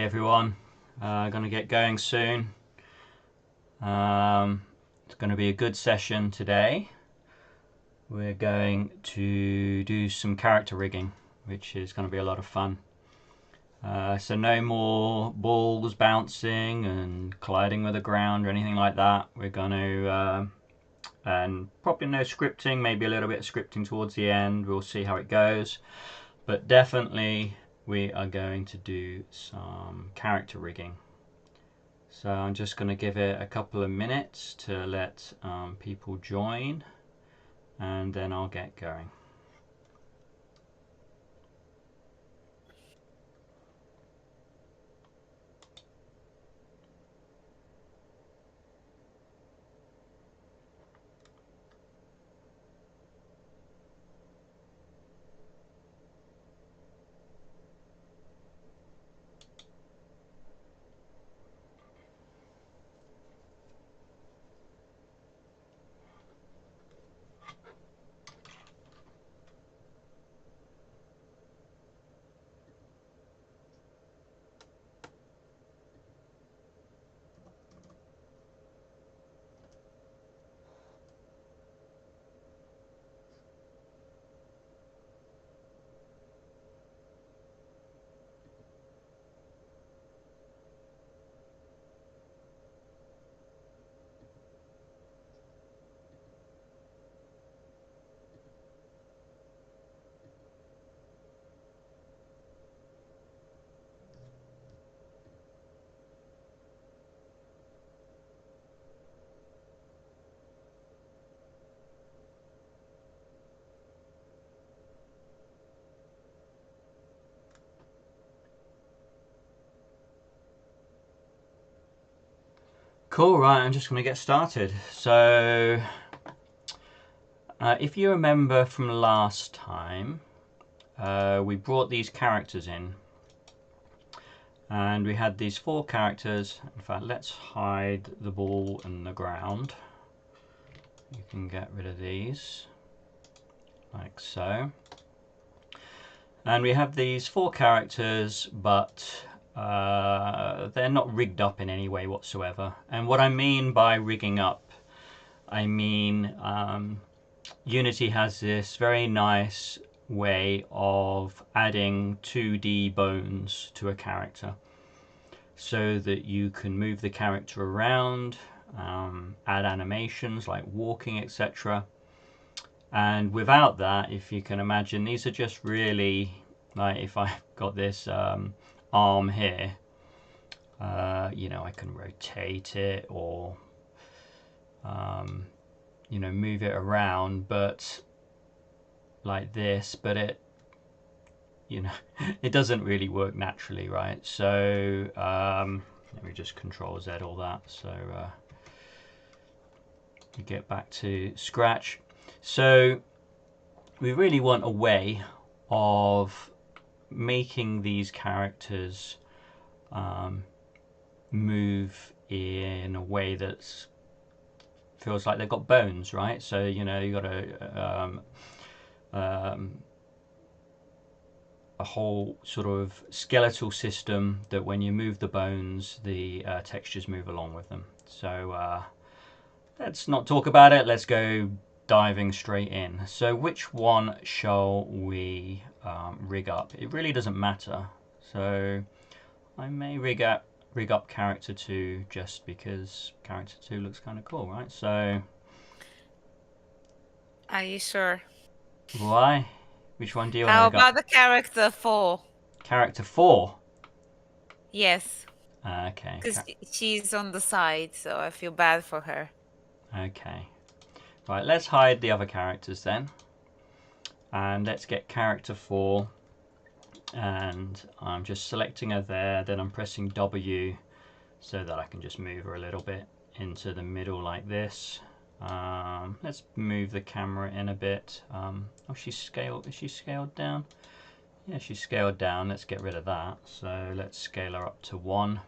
everyone. Going to get going soon. It's going to be a good session today. We're going to do some character rigging, which is going to be a lot of fun. So no more balls bouncing and colliding with the ground or anything like that. We're going to, and probably no scripting, maybe a little bit of scripting towards the end. We'll see how it goes. But definitely we are going to do some character rigging. So I'm just going to give it a couple of minutes to let people join, and then I'll get going. Cool, right, I'm just going to get started. So if you remember from last time, we brought these characters in, and we had these 4 characters. In fact, let's hide the ball and the ground. You can get rid of these like so. And we have these 4 characters, but they're not rigged up in any way whatsoever. And what I mean by rigging up, I mean Unity has this very nice way of adding 2D bones to a character so that you can move the character around, add animations like walking, etc. And without that, if you can imagine, these are just really, like if I've got this arm here, I can rotate it or move it around, but like this, but it it doesn't really work naturally, right? So let me just Control Z all that, so you get back to scratch. So we really want a way of making these characters move in a way that feels like they've got bones, right? So you got a whole sort of skeletal system that when you move the bones, the textures move along with them. So let's not talk about it. Let's go diving straight in. So which one shall we rig up? It really doesn't matter. So I may rig up character 2 just because character 2 looks kind of cool, right? So Are you sure? why? Which one do you want to How rig up? about the character 4? Character 4. Yes, Okay. because she's on the side, so I feel bad for her. Okay. Right, let's hide the other characters then. And let's get character 4. And I'm just selecting her there, then I'm pressing W so that I can just move her a little bit into the middle like this. Let's move the camera in a bit. Oh, she's scaled. Is she scaled down? Yeah, she's scaled down. Let's get rid of that. So let's scale her up to 1.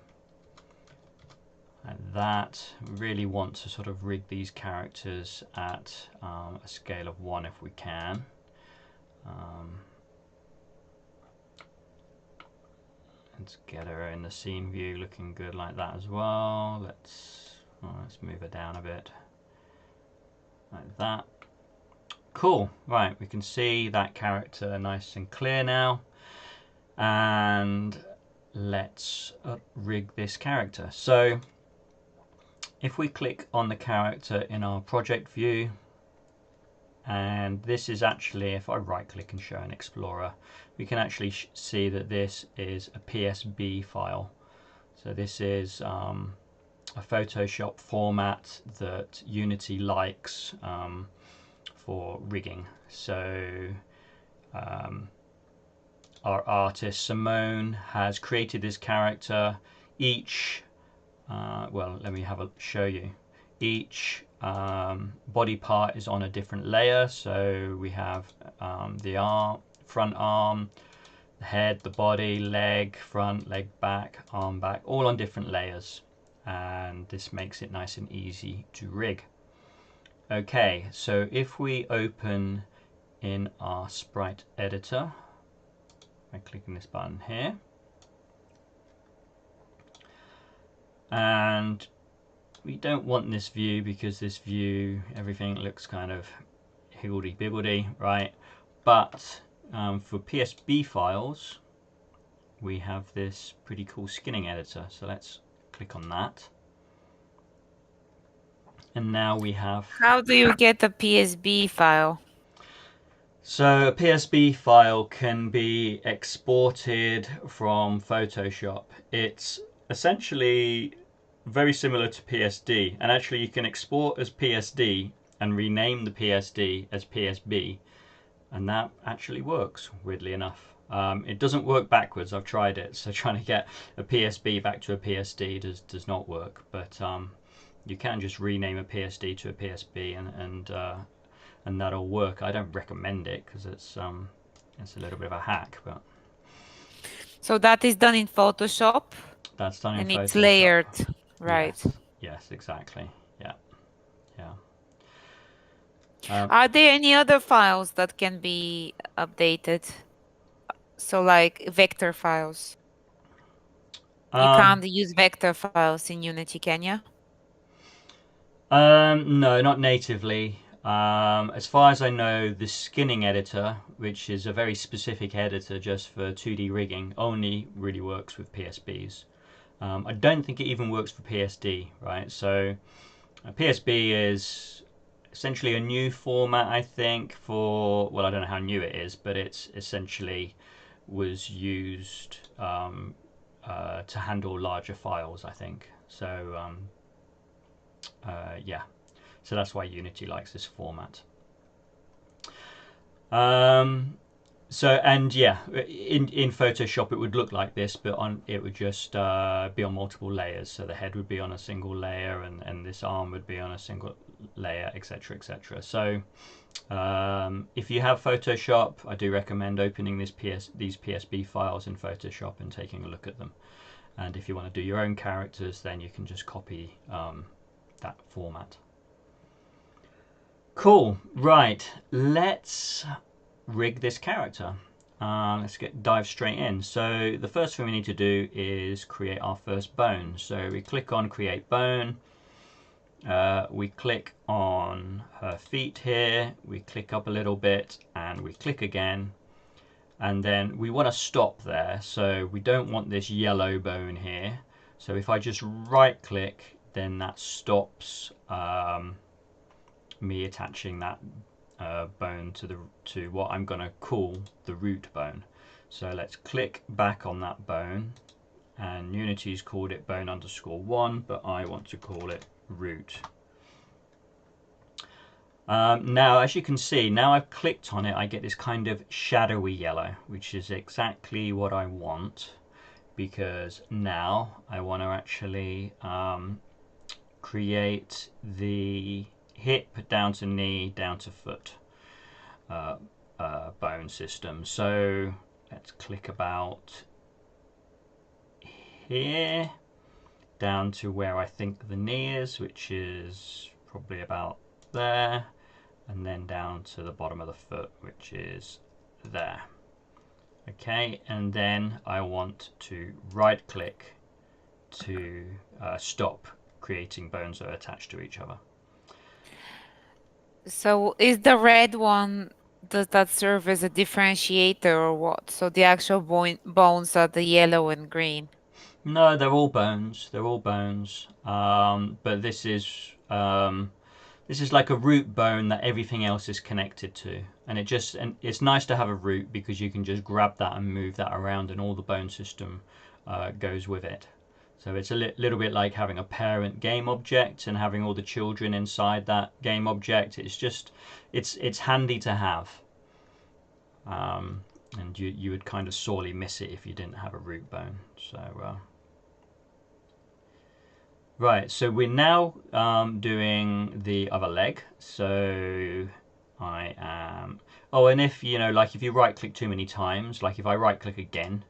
Like that. We really want to sort of rig these characters at a scale of 1 if we can. Let's get her in the scene view looking good like that as well. Let's move her down a bit like that. Cool. Right, we can see that character nice and clear now. And let's rig this character. So if we click on the character in our project view, and this is actually, if I right click and show an explorer, we can actually see that this is a PSB file. So this is a Photoshop format that Unity likes for rigging. So our artist Simone has created this character. Each well, let me show you. Each body part is on a different layer. So we have the front arm, the head, the body, leg front, leg back, arm back, all on different layers. And this makes it nice and easy to rig. Okay, so if we open in our sprite editor by clicking this button here, and we don't want this view because this view, everything looks kind of higgledy-piggledy, right? But for PSB files, we have this pretty cool skinning editor. So let's click on that. And now we have... How do you get a PSB file? So a PSB file can be exported from Photoshop. It's essentially very similar to PSD, and actually you can export as PSD and rename the PSD as PSB, and that actually works, weirdly enough. It doesn't work backwards. I've tried it, so trying to get a PSB back to a PSD does not work, but you can just rename a PSD to a PSB and that'll work. I don't recommend it because it's a little bit of a hack, but so that is done in Photoshop. That's done in and Photoshop. It's layered, right? Yes, exactly. Yeah. Are there any other files that can be updated? So like vector files. You can't use vector files in Unity, can you? No, not natively. As far as I know, the skinning editor, which is a very specific editor just for 2D rigging, only really works with PSBs. I don't think it even works for PSD, right? So PSB is essentially a new format, I think, for, well, I don't know how new it is, but it's essentially was used to handle larger files, I think. So yeah, so that's why Unity likes this format. So, and yeah, in Photoshop it would look like this, but it would just be on multiple layers. So the head would be on a single layer, and this arm would be on a single layer, etc., etc. So if you have Photoshop, I do recommend opening these PSB files in Photoshop and taking a look at them. And if you want to do your own characters, then you can just copy that format. Cool. Right, let's rig this character. Let's dive straight in. So the first thing we need to do is create our first bone. So we click on create bone. We click on her feet here. We click up a little bit and we click again. And then we want to stop there. So we don't want this yellow bone here. So if I just right click, then that stops me attaching that bone to what I'm going to call the root bone. So let's click back on that bone, and Unity's called it bone _1, but I want to call it root. Now, as you can see, now I've clicked on it, I get this kind of shadowy yellow, which is exactly what I want, because now I want to actually create the hip down to knee down to foot bone system. So let's click about here down to where I think the knee is, which is probably about there, and then down to the bottom of the foot, which is there. Okay, and then I want to right click to stop creating bones that are attached to each other. So is the red one, does that serve as a differentiator or what? So the actual bones are the yellow and green. No, they're all bones. They're all bones. But this is like a root bone that everything else is connected to, and it's nice to have a root because you can just grab that and move that around, and all the bone system goes with it. So it's a little bit like having a parent game object and having all the children inside that game object. It's handy to have, and you would kind of sorely miss it if you didn't have a root bone. So. Right, so we're now doing the other leg. So I am. Oh, and if if you right click too many times, like if I right click again,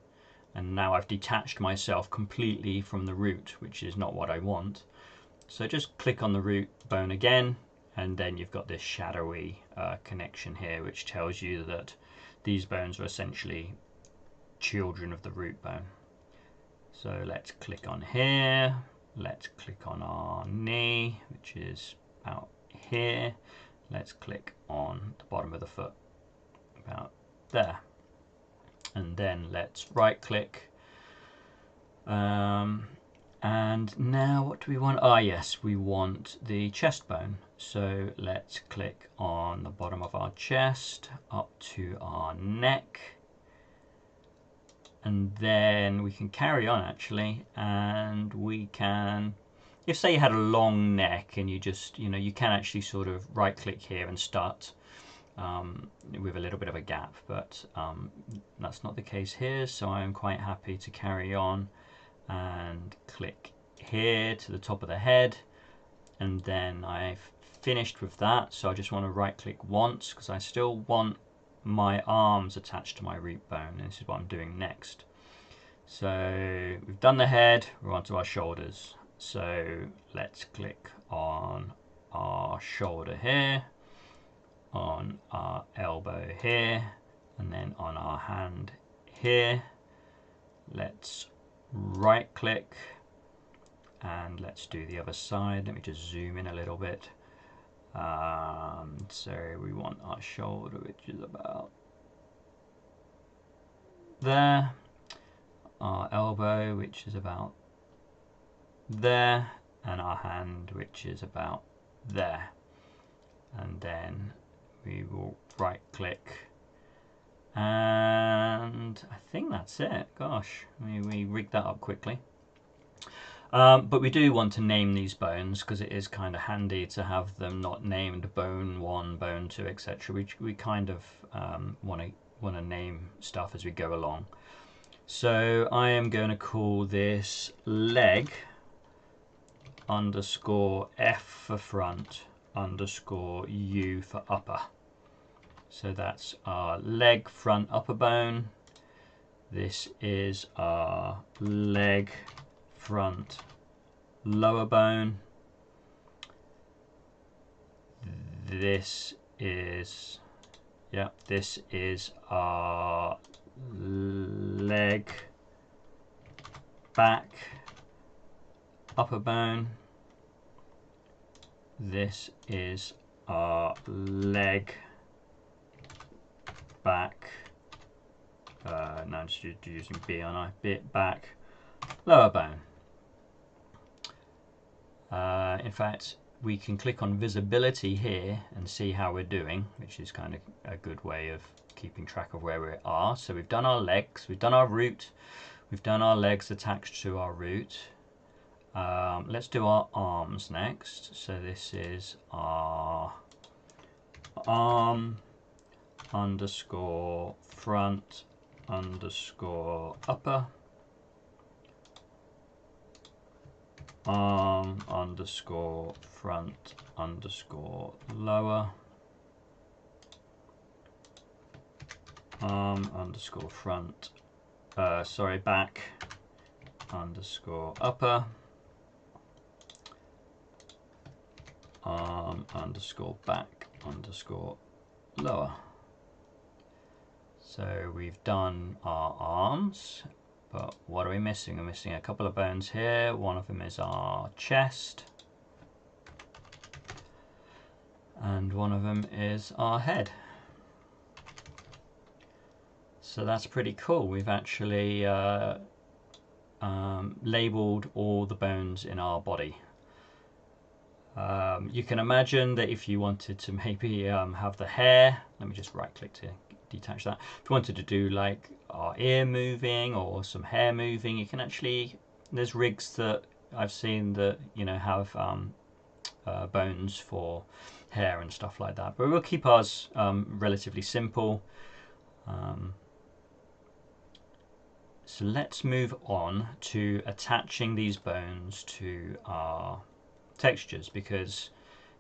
and now I've detached myself completely from the root, which is not what I want. So just click on the root bone again, and then you've got this shadowy connection here, which tells you that these bones are essentially children of the root bone. So let's click on here. Let's click on our knee, which is about here. Let's click on the bottom of the foot, about there. And then let's right click. And now what do we want? Ah, yes, we want the chest bone. So let's click on the bottom of our chest up to our neck. And then we can carry on actually, and we can, if say you had a long neck and you just, you can actually sort of right click here and start with a little bit of a gap, but that's not the case here, so I'm quite happy to carry on and click here to the top of the head, and then I've finished with that. So I just want to right click once because I still want my arms attached to my root bone, and this is what I'm doing next. So we've done the head, we're on to our shoulders. So let's click on our shoulder here, on our elbow here, and then on our hand here. Let's right click and let's do the other side. Let me just zoom in a little bit. So we want our shoulder, which is about there, our elbow, which is about there, and our hand, which is about there. And then we will right click, and I think that's it. Gosh, we rigged that up quickly. But we do want to name these bones because it is kind of handy to have them not named bone 1, bone 2, etc. We kind of want to name stuff as we go along. So I am going to call this leg underscore F for front underscore U for upper. So that's our leg front upper bone. This is our leg front lower bone. This is our leg back upper bone. This is our leg back. No, I'm just using B on I. Bit back lower bone. In fact, we can click on visibility here and see how we're doing, which is kind of a good way of keeping track of where we are. So we've done our legs, we've done our root, we've done our legs attached to our root. Let's do our arms next. So this is our arm underscore front underscore upper, arm underscore front underscore lower, arm underscore front, back underscore upper, arm underscore back underscore lower. So we've done our arms, but what are we missing? We're missing a couple of bones here. One of them is our chest, and one of them is our head. So that's pretty cool. We've actually labeled all the bones in our body. You can imagine that if you wanted to maybe have the hair, let me just right click to detach that. If you wanted to do like our ear moving or some hair moving, you can actually, there's rigs that I've seen that, you know, have bones for hair and stuff like that. But we'll keep ours relatively simple. So let's move on to attaching these bones to our textures, because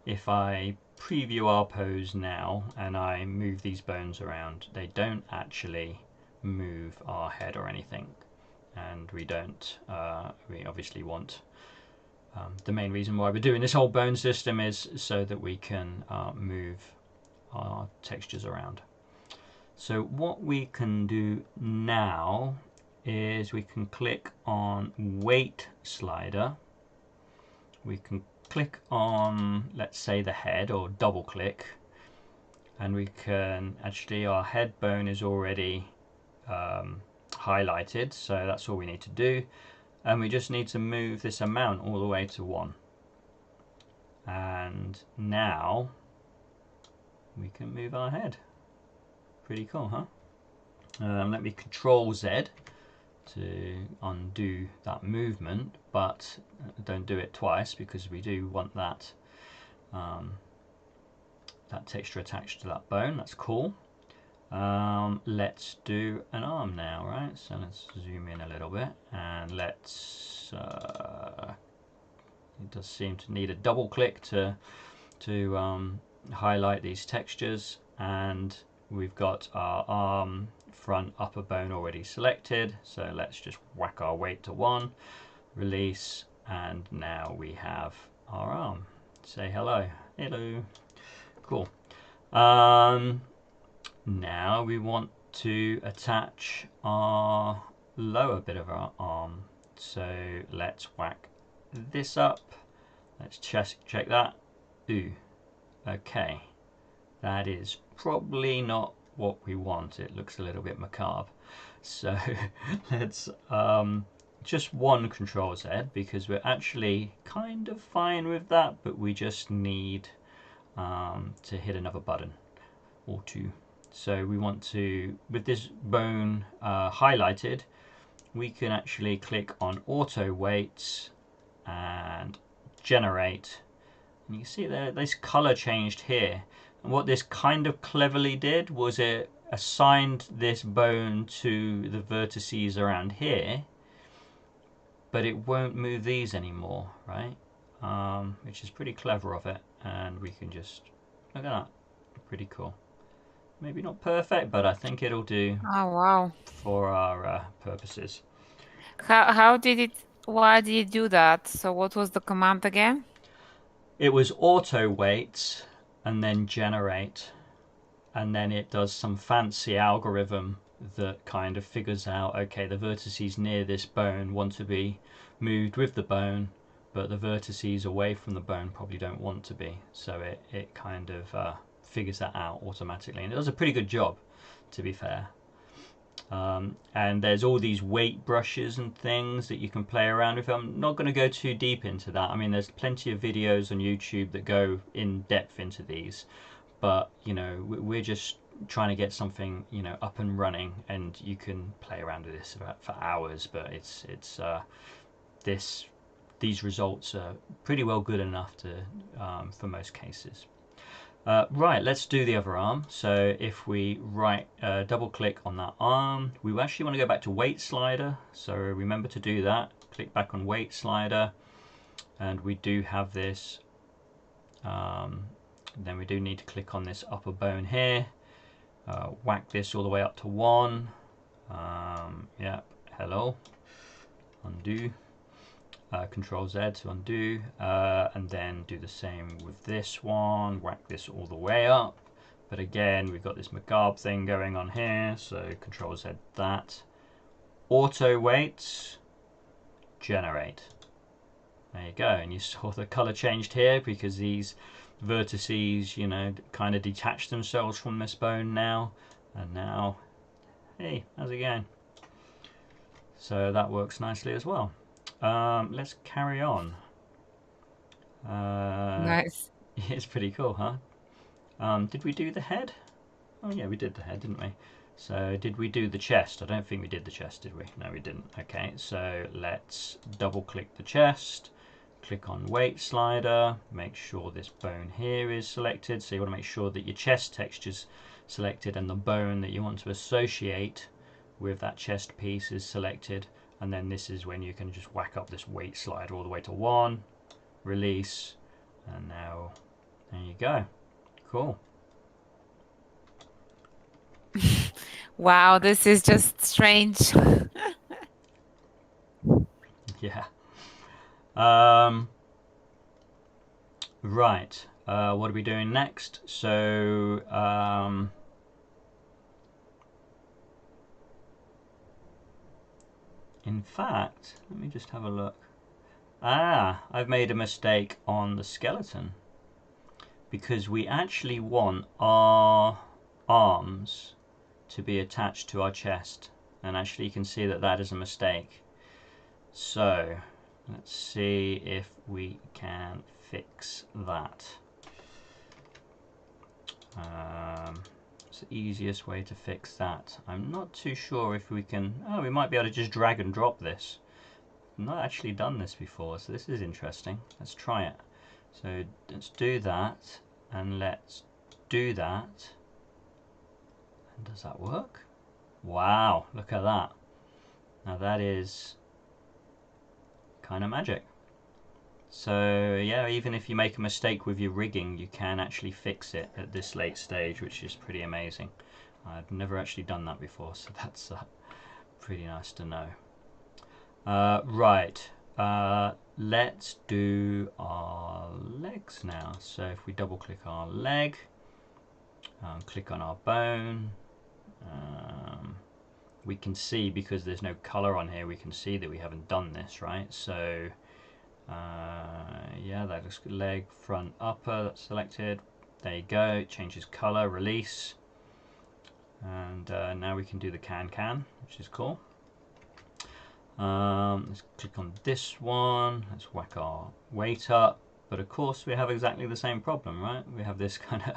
if I preview our pose now and I move these bones around, they don't actually move our head or anything, and we don't we obviously want the main reason why we're doing this whole bone system is so that we can move our textures around. So what we can do now is we can click on weight slider. We can click on, let's say, the head, or double click, and we can actually, our head bone is already highlighted, so that's all we need to do, and we just need to move this amount all the way to 1, and now we can move our head. Pretty cool, huh? Let me Control Z to undo that movement, but don't do it twice, because we do want that that texture attached to that bone. That's cool. Let's do an arm now, right? So let's zoom in a little bit, and let's it does seem to need a double click to highlight these textures, and we've got our arm front upper bone already selected, so let's just whack our weight to 1, release, and now we have our arm. Say hello. Hello. Cool. Now we want to attach our lower bit of our arm, so let's whack this up. Let's check that. Ooh, okay, that is probably not what we want. It looks a little bit macabre, so let's just one Control Z, because we're actually kind of fine with that, but we just need to hit another button or two. So we want to, with this bone highlighted, we can actually click on auto weights and generate, and you can see there, this color changed here. And what this kind of cleverly did was it assigned this bone to the vertices around here, but it won't move these anymore, right? Which is pretty clever of it. And we can just, look at that, pretty cool. Maybe not perfect, but I think it'll do. Oh, wow. For our purposes. How did it, why did it do that? So what was the command again? It was auto weights and then generate, and then it does some fancy algorithm that kind of figures out, okay, the vertices near this bone want to be moved with the bone, but the vertices away from the bone probably don't want to be. So it kind of figures that out automatically, and it does a pretty good job, to be fair. And there's all these weight brushes and things that you can play around with. I'm not going to go too deep into that. I mean, there's plenty of videos on YouTube that go in depth into these, but you know, we're just trying to get something, you know, up and running, and you can play around with this for hours, but these results are pretty well good enough to for most cases. Right, let's do the other arm. So if we double click on that arm, we actually want to go back to weight slider. So remember to do that. Click back on weight slider, and we do have this. Then we do need to click on this upper bone here. Whack this all the way up to 1. Yeah, hello. Undo. Control Z to undo, and then do the same with this one. Whack this all the way up. But again, we've got this macabre thing going on here, so Control Z that. Auto weights, generate. There you go, and you saw the color changed here because these vertices, you know, kind of detach themselves from this bone now. And now, hey, how's it going? So that works nicely as well. Let's carry on. Nice. It's pretty cool, huh? Did we do the head? Oh yeah, we did the head, didn't we? So did we do the chest? I don't think we did the chest, did we? No, we didn't. Okay, so let's double click the chest. Click on weight slider, make sure this bone here is selected. So you want to make sure that your chest texture's selected and the bone that you want to associate with that chest piece is selected. And then this is when you can just whack up this weight slider all the way to 1, release, and now there you go. Cool. Wow, this is just strange. Yeah. Right. What are we doing next? So, in fact, let me just have a look. I've made a mistake on the skeleton because we actually want our arms to be attached to our chest, and actually you can see that that is a mistake. So let's see if we can fix that. It's the easiest way to fix that. I'm not too sure if we can. Oh, we might be able to just drag and drop this. I've not actually done this before, so this is interesting. Let's try it. So let's do that, and let's do that. And does that work? Wow, look at that. Now that is kind of magic. So yeah, even if you make a mistake with your rigging, you can actually fix it at this late stage, which is pretty amazing. I've never actually done that before, so that's pretty nice to know. Right, let's do our legs now. So if we double click our leg, click on our bone, we can see, because there's no color on here, we can see that we haven't done this, right? So yeah, that looks good. Leg, front, upper, that's selected. There you go, it changes color, release. And now we can do the can, which is cool. Let's click on this one, let's whack our weight up. But of course we have exactly the same problem, right? We have this kind of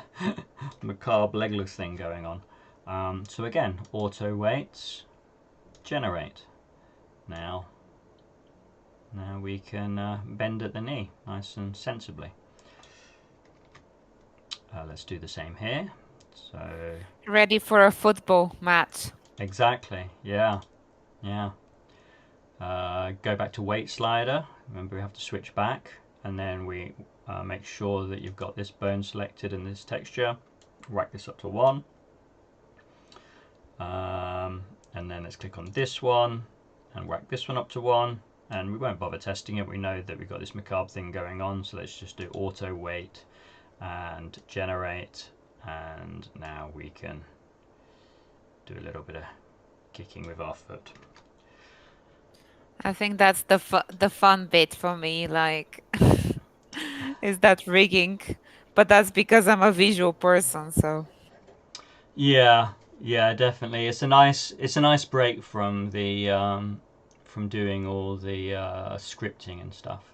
macabre legless thing going on. So again, auto weights, generate. Now we can bend at the knee nice and sensibly. Let's do the same here. So Ready for a football match. exactly, yeah. Go back to weight slider. Remember, we have to switch back, and then we make sure that you've got this bone selected and this texture. Whack this up to 1. And then let's click on this one and whack this one up to 1. And we won't bother testing it. We know that we've got this macabre thing going on, so let's just do auto weight and generate. And now we can do a little bit of kicking with our foot. I think that's the fun bit for me, like, is that rigging. But that's because I'm a visual person, so. Yeah, definitely. It's a nice break from the from doing all the scripting and stuff.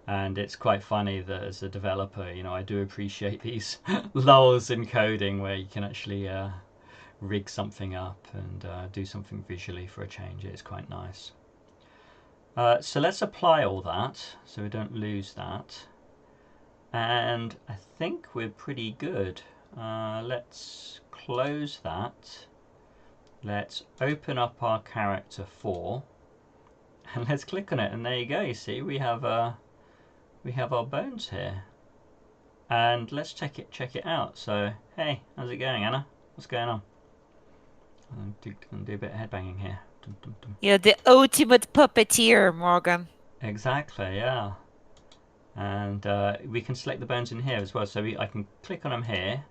And it's quite funny that as a developer, you know, I do appreciate these lulls in coding where you can actually rig something up and do something visually for a change. It's quite nice. So let's apply all that so we don't lose that. And I think we're pretty good. Let's close that. Let's open up our character 4 and let's click on it, and there you go. You see we have our bones here, and let's check it out. So hey, how's it going, Anna? What's going on? I'm gonna do a bit of headbanging here. Dum, dum, dum. You're the ultimate puppeteer, Morgan. Exactly, yeah. And we can select the bones in here as well. So I can click on them here,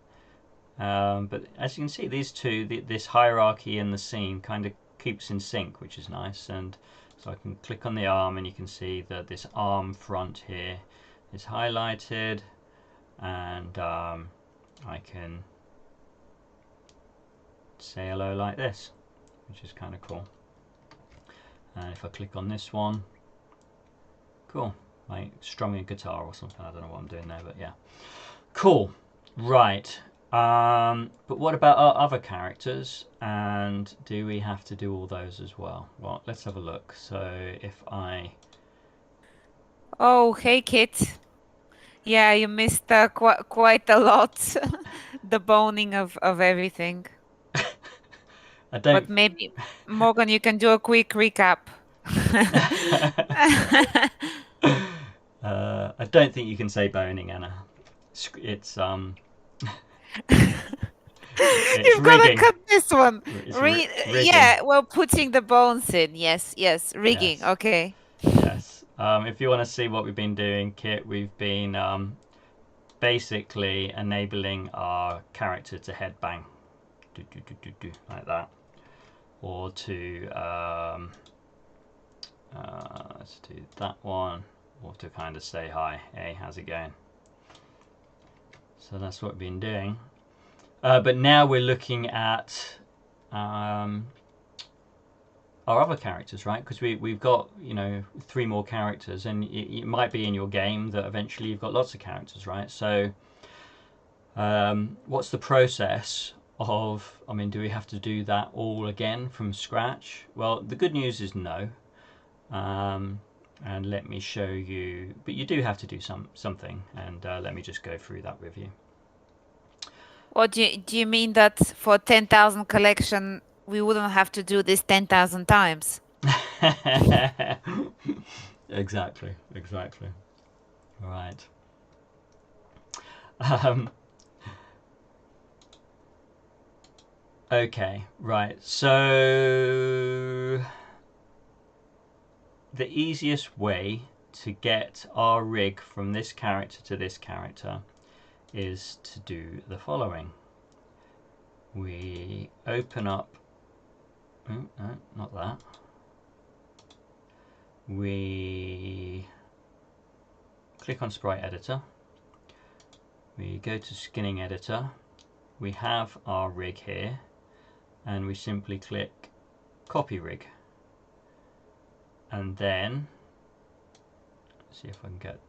But as you can see, these two, this hierarchy in the scene kind of keeps in sync, which is nice. And so I can click on the arm and you can see that this arm front here is highlighted, and I can say hello like this, which is kind of cool. And if I click on this one, cool, like strumming a guitar or something. I don't know what I'm doing there, but yeah, cool. Right. But what about our other characters, and do we have to do all those as well? Well, let's have a look. So if I... Oh, hey, Kit. Yeah, you missed quite a lot. The boning of everything. I But don't... maybe, Morgan, you can do a quick recap. I don't think you can say boning, Anna. It's it's You've got to rigging. cut this one. It's rigging. Yeah, well, putting the bones in. Yes, yes. Rigging. Yes, Okay. yes. If you want to see what we've been doing, Kit, we've been basically enabling our character to headbang, like that, or to let's do that one, or to kind of say hi, hey, how's it going? So that's what we've been doing. But now we're looking at our other characters, right? Because we've got 3 more characters, and it might be in your game that eventually you've got lots of characters, right? So what's the process of, I mean, do we have to do that all again from scratch? Well, the good news is no. And let me show you, but you do have to do something, and let me just go through that with you. What do you mean that for 10,000 collection we wouldn't have to do this 10,000 times? Exactly. All right. Okay, right. So the easiest way to get our rig from this character to this character is to do the following. We open up, no, not that. We click on Sprite Editor. We go to Skinning Editor. We have our rig here, and we simply click Copy Rig. And then, let's see if I can get,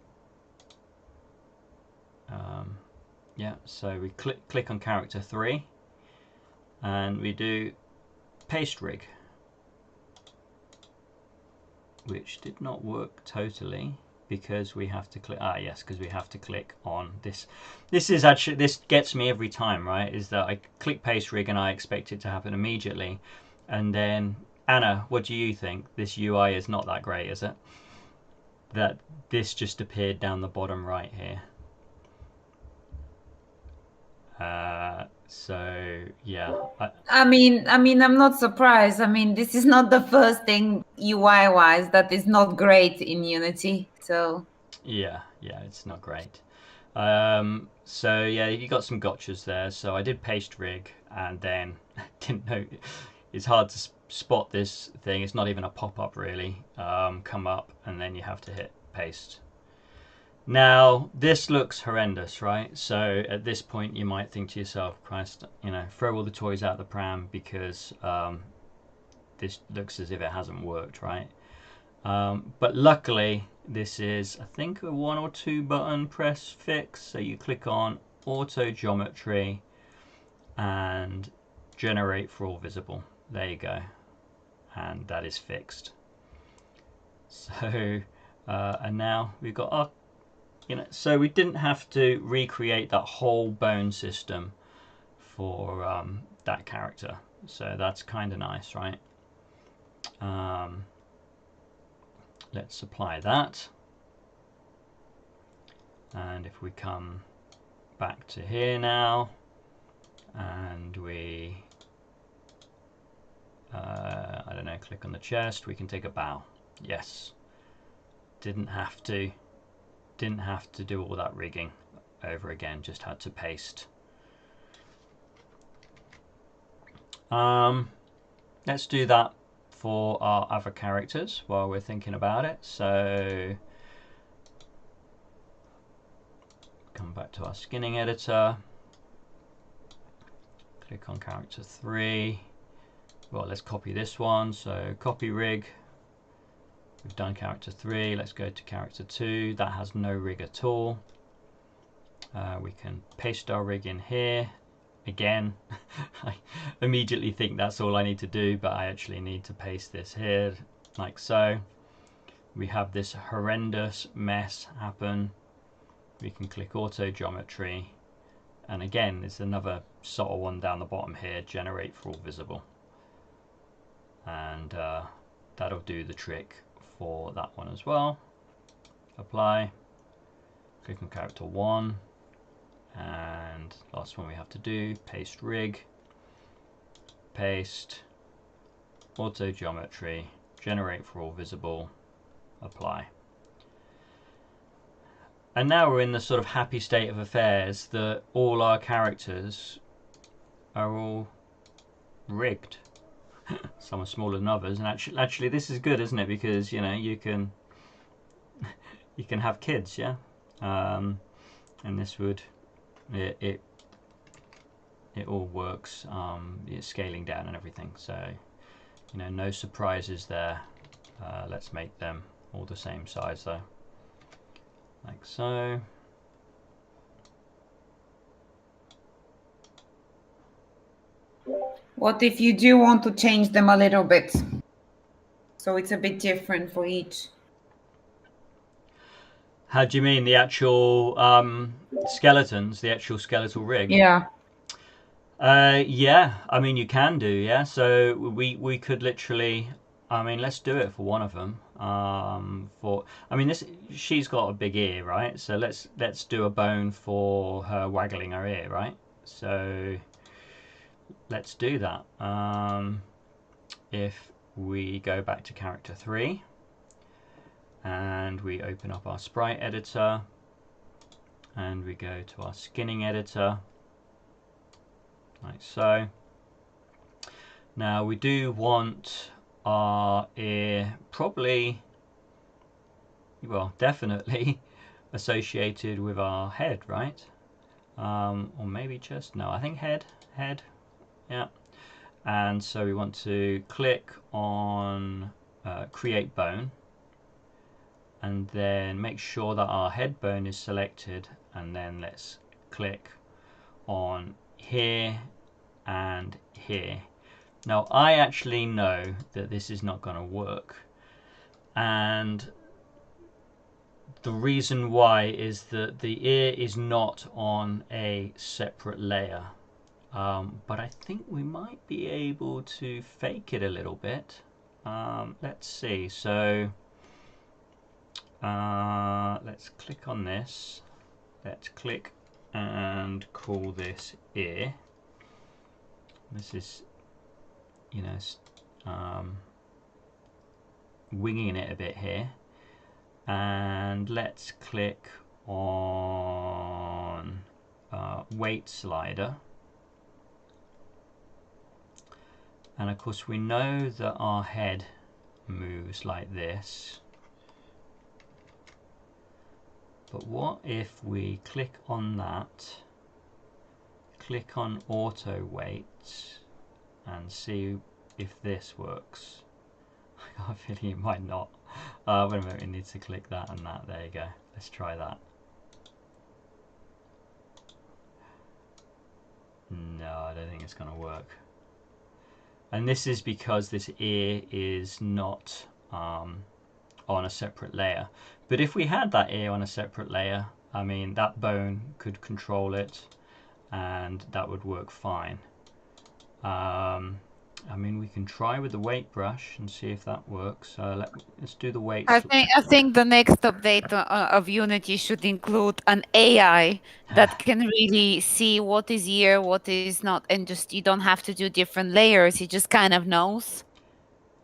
yeah, so we click on character 3, and we do Paste Rig, which did not work totally because we have to click, yes, because we have to click on this. This is actually, this gets me every time, right, is that I click Paste Rig and I expect it to happen immediately. And then, Anna, what do you think? This UI is not that great, is it? That this just appeared down the bottom right here. So yeah. I mean, I'm not surprised. I mean, this is not the first thing UI-wise that is not great in Unity. So Yeah, it's not great. So yeah, you got some gotchas there. So I did Paste Rig, and then didn't know. It's hard to spot this thing. It's not even a pop-up really. Come up, and then you have to hit paste. Now this looks horrendous, right? So at this point you might think to yourself, Christ, throw all the toys out the pram, because this looks as if it hasn't worked, right? But luckily this is, I think, a 1 or 2 button press fix. So you click on Auto Geometry and Generate for All Visible. There you go, and that is fixed. So and now we've got our, so we didn't have to recreate that whole bone system for that character. So that's kind of nice, right? Let's apply that. And if we come back to here now, and we, I don't know, click on the chest, we can take a bow. Yes. Didn't have to do all that rigging over again, just had to paste. Let's do that for our other characters while we're thinking about it. So come back to our skinning editor, click on character 3. Well, let's copy this one. So copy rig. We've done character 3. Let's go to character 2. That has no rig at all. We can paste our rig in here. Again, I immediately think that's all I need to do, but I actually need to paste this here, like so. We have this horrendous mess happen. We can click auto geometry, and again, there's another subtle one down the bottom here, generate for all visible, and that'll do the trick for that one as well. Apply, click on character 1. And last one we have to do, paste rig, paste, auto geometry, generate for all visible, apply. And now we're in the sort of happy state of affairs that all our characters are all rigged. Some are smaller than others, and actually this is good, isn't it? Because you know you can have kids, yeah, and this would. It all works. It's scaling down and everything, so you know, no surprises there. Let's make them all the same size though, like so. What if you do want to change them a little bit, so it's a bit different for each? How do you mean the actual skeletons, the actual skeletal rig? Yeah. Yeah, I mean you can do, yeah. So we could literally, I mean, let's do it for one of them. I mean, she's got a big ear, right? So let's do a bone for her waggling her ear, right? So let's do that. If we go back to character 3. And we open up our sprite editor, and we go to our skinning editor, like so. Now we do want our ear probably, well, definitely associated with our head, right? Or maybe just, no, I think head, yeah. And so we want to click on create bone, and then make sure that our head bone is selected, and then let's click on here and here. Now I actually know that this is not going to work, and the reason why is that the ear is not on a separate layer, but I think we might be able to fake it a little bit. Let's see. So let's click on this. Let's click and call this ear. This is, you know, winging it a bit here. And let's click on weight slider. And of course we know that our head moves like this. But what if we click on that, click on auto weights, and see if this works? I got a feeling it might not. Wait a minute, we need to click that and that. There you go. Let's try that. No, I don't think it's going to work. And this is because this ear is not on a separate layer. But if we had that ear on a separate layer, I mean, that bone could control it, and that would work fine. I mean, we can try with the weight brush and see if that works. Let's do the weights. I think the next update of Unity should include an AI that can really see what is here, what is not, and just you don't have to do different layers. It just kind of knows.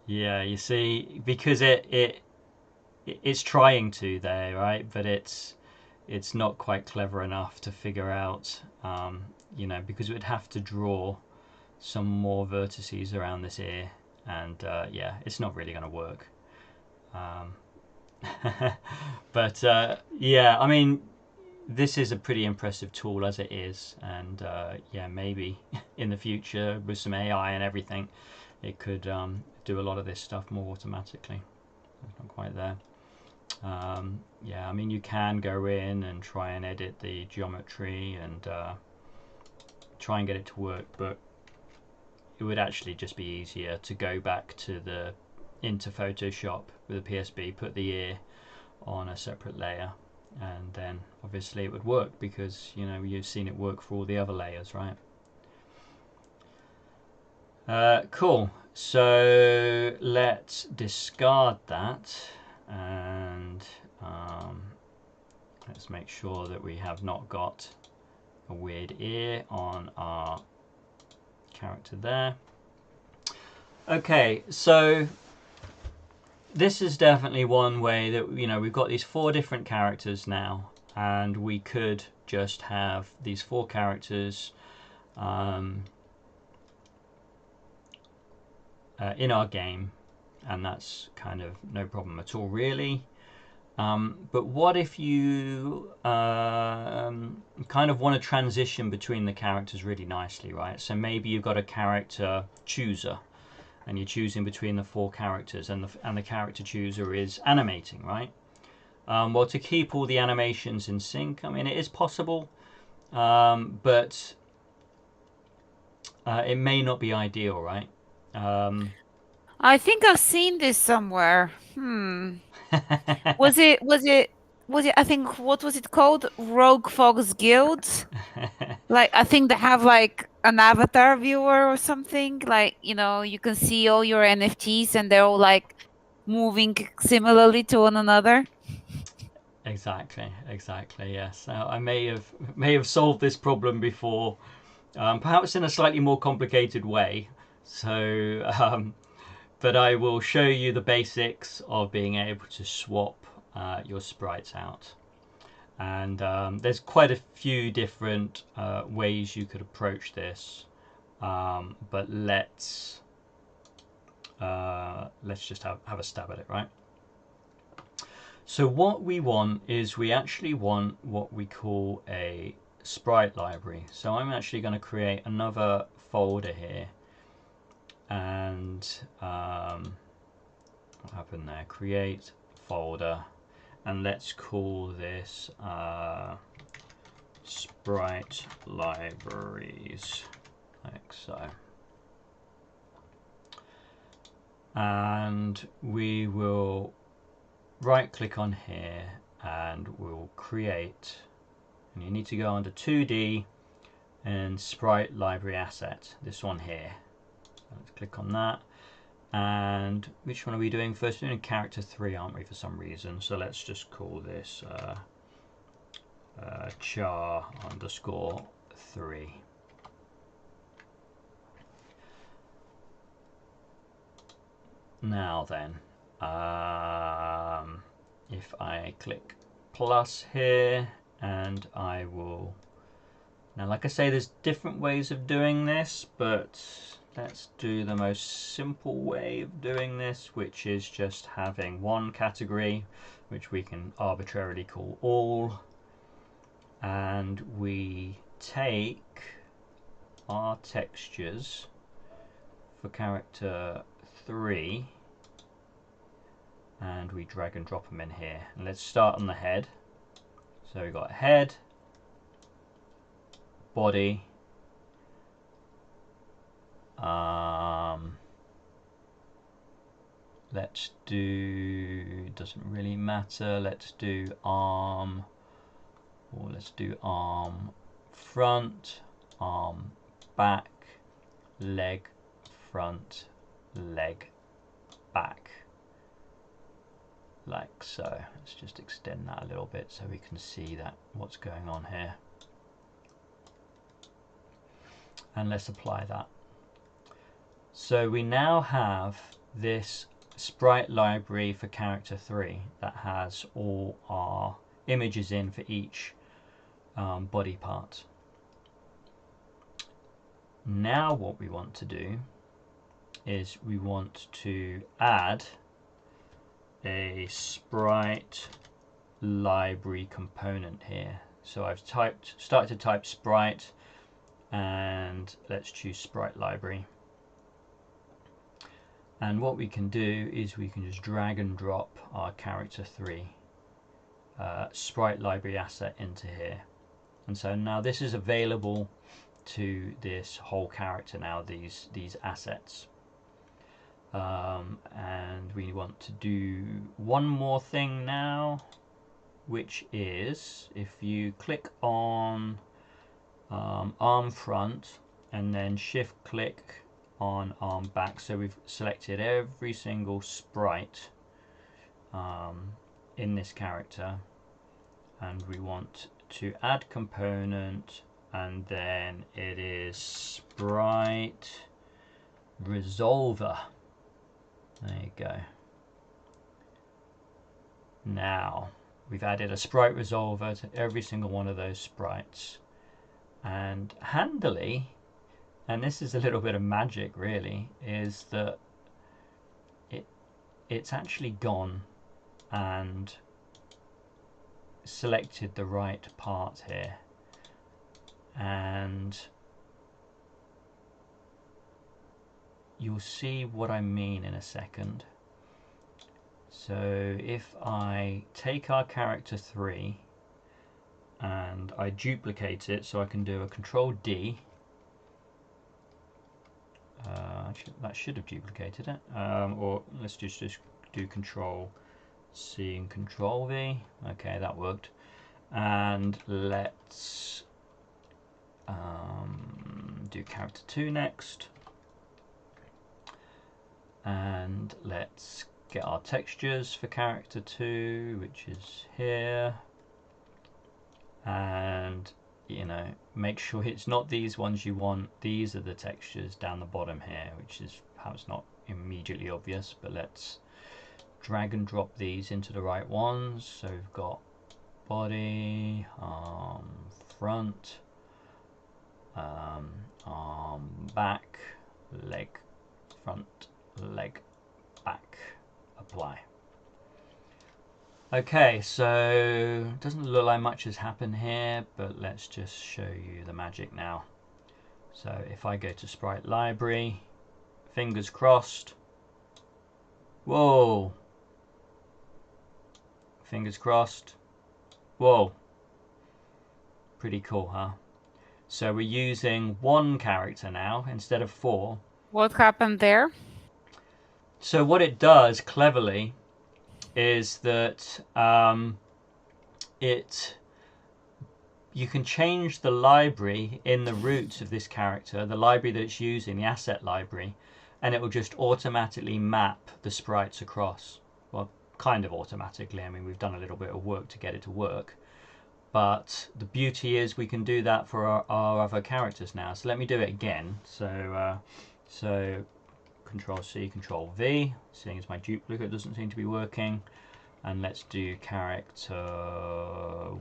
Yeah, you see, because it's trying to there, right? But it's not quite clever enough to figure out, you know, because it would have to draw some more vertices around this ear, and yeah, it's not really going to work. But yeah, I mean, this is a pretty impressive tool as it is, and yeah, maybe in the future with some AI and everything, it could do a lot of this stuff more automatically. It's not quite there. Yeah, I mean, you can go in and try and edit the geometry and try and get it to work, but it would actually just be easier to go back to into Photoshop with a PSB, put the ear on a separate layer, and then obviously it would work, because you know, you've seen it work for all the other layers, right? Cool. So let's discard that, and let's make sure that we have not got a weird ear on our character there. Okay, so this is definitely one way that, you know, we've got these 4 different characters now, and we could just have these 4 characters in our game, and that's kind of no problem at all, really. But what if you kind of want to transition between the characters really nicely, right? So maybe you've got a character chooser, and you're choosing between the 4 characters, and the character chooser is animating, right? Well, to keep all the animations in sync, I mean, it is possible, but it may not be ideal, right? I think I've seen this somewhere. Was it I think, what was it called? Rogue Fox Guild? Like, I think they have like an avatar viewer or something. Like, you know, you can see all your NFTs and they're all like moving similarly to one another. Exactly, yes. I may have solved this problem before, perhaps in a slightly more complicated way. So, but I will show you the basics of being able to swap your sprites out. And there's quite a few different ways you could approach this, but let's just have a stab at it, right? So what we want is, we actually want what we call a sprite library. So I'm actually going to create another folder here, and what happened there? Create folder, and let's call this sprite libraries, like so. And we will right click on here, and we'll create, and you need to go under 2D and sprite library asset, this one here. Let's click on that. And which one are we doing first? We're doing character 3, aren't we, for some reason? So let's just call this char underscore 3. Now then, if I click plus here, and I will, now like I say, there's different ways of doing this, but let's do the most simple way of doing this, which is just having one category, which we can arbitrarily call all, and we take our textures for character 3, and we drag and drop them in here. And let's start on the head. So we've got head, body, let's do, doesn't really matter, let's do arm, or let's do arm front, arm back, leg front, leg back, like so. Let's just extend that a little bit so we can see that what's going on here, and let's apply that. So we now have this sprite library for character 3 that has all our images in for each body part. Now what we want to do is we want to add a sprite library component here. So I've started to type sprite, and let's choose sprite library. And what we can do is we can just drag and drop our character 3 sprite library asset into here. And so now this is available to this whole character now, these assets. And we want to do one more thing now, which is if you click on arm front and then shift click on arm back, so we've selected every single sprite in this character, and we want to add component, and then it is sprite resolver. There you go. Now we've added a sprite resolver to every single one of those sprites, and handily, and this is a little bit of magic really, is that it's actually gone and selected the right part here. And you'll see what I mean in a second. So if I take our character 3 and I duplicate it, so I can do a Control D, that should have duplicated it, or let's just do Control C and Control V. Okay, that worked. And let's do character 2 next, and let's get our textures for character 2, which is here, and you know, make sure it's not these ones you want. These are the textures down the bottom here, which is perhaps not immediately obvious, but let's drag and drop these into the right ones. So we've got body, front, arm back, leg front, leg back, apply. Okay, so it doesn't look like much has happened here, but let's just show you the magic now. So if I go to sprite library, fingers crossed, whoa, fingers crossed, whoa, pretty cool, huh? So we're using one character now instead of 4. What happened there? So what it does cleverly is that you can change the library in the roots of this character, the library that it's using, the asset library, and it will just automatically map the sprites across. Well, kind of automatically. I mean, we've done a little bit of work to get it to work. But the beauty is we can do that for our other characters now. So let me do it again. So Control C, Control V, seeing as my duplicate doesn't seem to be working. And let's do character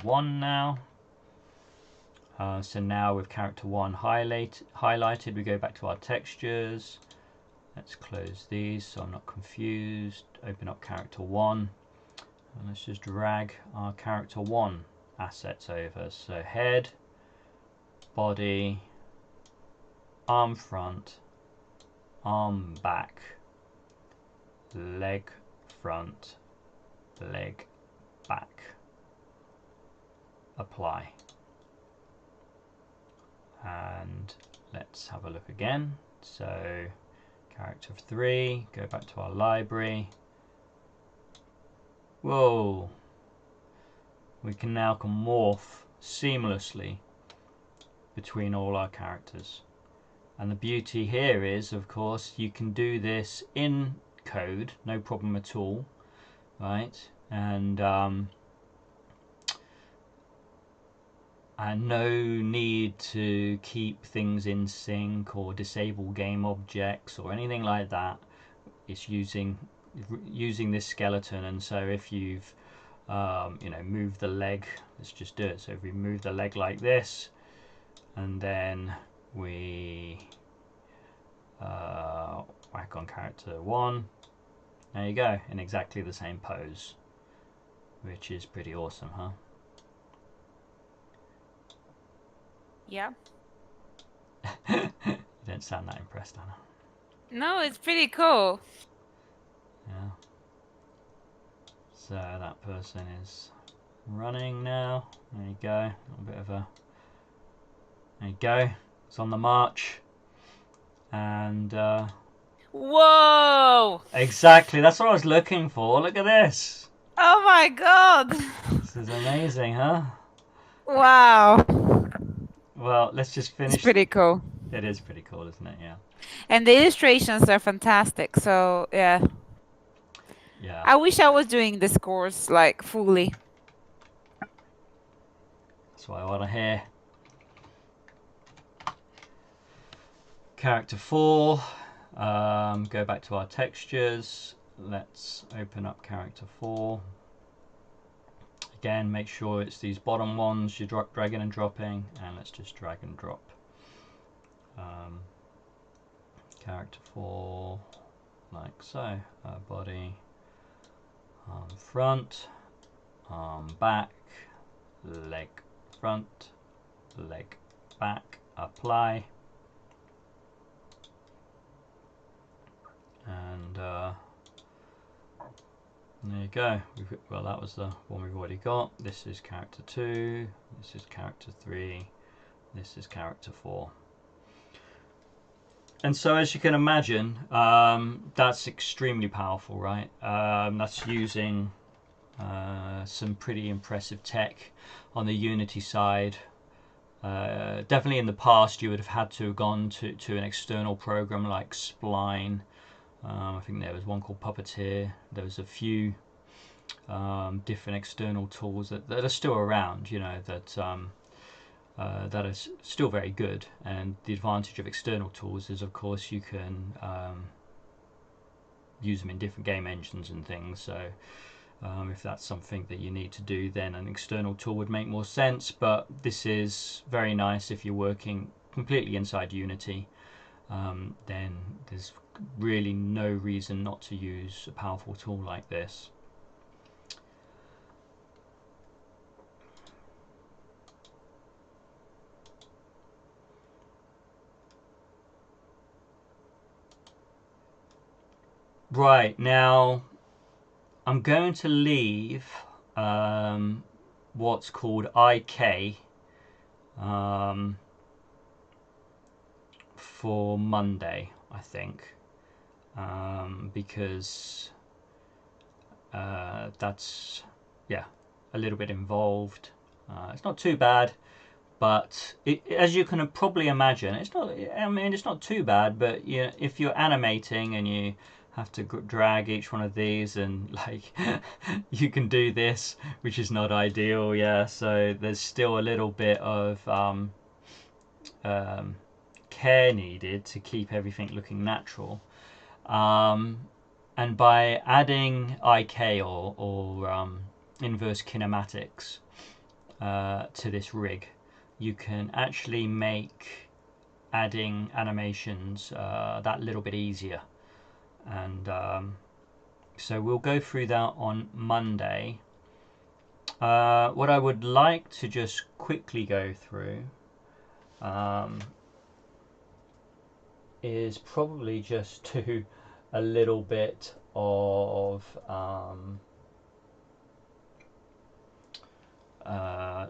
1 now. So now with character 1 highlighted, we go back to our textures. Let's close these so I'm not confused. Open up character 1. And let's just drag our character 1 assets over. So head, body, arm front, arm back, leg front, leg back, apply. And let's have a look again. So character 3, go back to our library. Whoa, we can now morph seamlessly between all our characters. And the beauty here is, of course, you can do this in code, no problem at all, right? And no need to keep things in sync or disable game objects or anything like that. It's using this skeleton. And so if you've move the leg, let's just do it. So if we move the leg like this, and then we whack on character 1. There you go, in exactly the same pose, which is pretty awesome, huh? Yeah. You don't sound that impressed, Anna. No, it's pretty cool. Yeah. So that person is running now. There you go. A little bit of a. There you go. It's on the march. And Whoa! exactly, that's what I was looking for. Look at this. Oh my god! This is amazing, huh? Wow. Well, let's just finish. It's pretty cool. It is pretty cool, isn't it? Yeah. And the illustrations are fantastic. So yeah. Yeah. I wish I was doing this course like fully. That's what I want to hear. Character 4. Go back to our textures. Let's open up character 4. Again, make sure it's these bottom ones you're dragging and dropping, and let's just drag and drop. Character 4, like so. Body, arm front, arm back, leg front, leg back, apply. And there you go. Well, that was the one we've already got. This is character 2, this is character 3, this is character 4. And so, as you can imagine, that's extremely powerful, right? That's using some pretty impressive tech on the Unity side. Definitely in the past you would have had to have gone to an external program like Spline. I think there was one called Puppeteer. There was a few different external tools that are still around, you know, that are still very good. And the advantage of external tools is, of course, you can use them in different game engines and things. So if that's something that you need to do, then an external tool would make more sense. But this is very nice if you're working completely inside Unity. Then there's really no reason not to use a powerful tool like this. Right, now I'm going to leave what's called IK for Monday, I think, because that's, yeah, a little bit involved. It's not too bad, but as you can probably imagine, it's not. I mean, it's not too bad, but you know, if you're animating and you have to drag each one of these, and like you can do this, which is not ideal. Yeah, so there's still a little bit of care needed to keep everything looking natural. And by adding IK or inverse kinematics to this rig, you can actually make adding animations that little bit easier. And so we'll go through that on Monday. What I would like to just quickly go through is probably just do a little bit of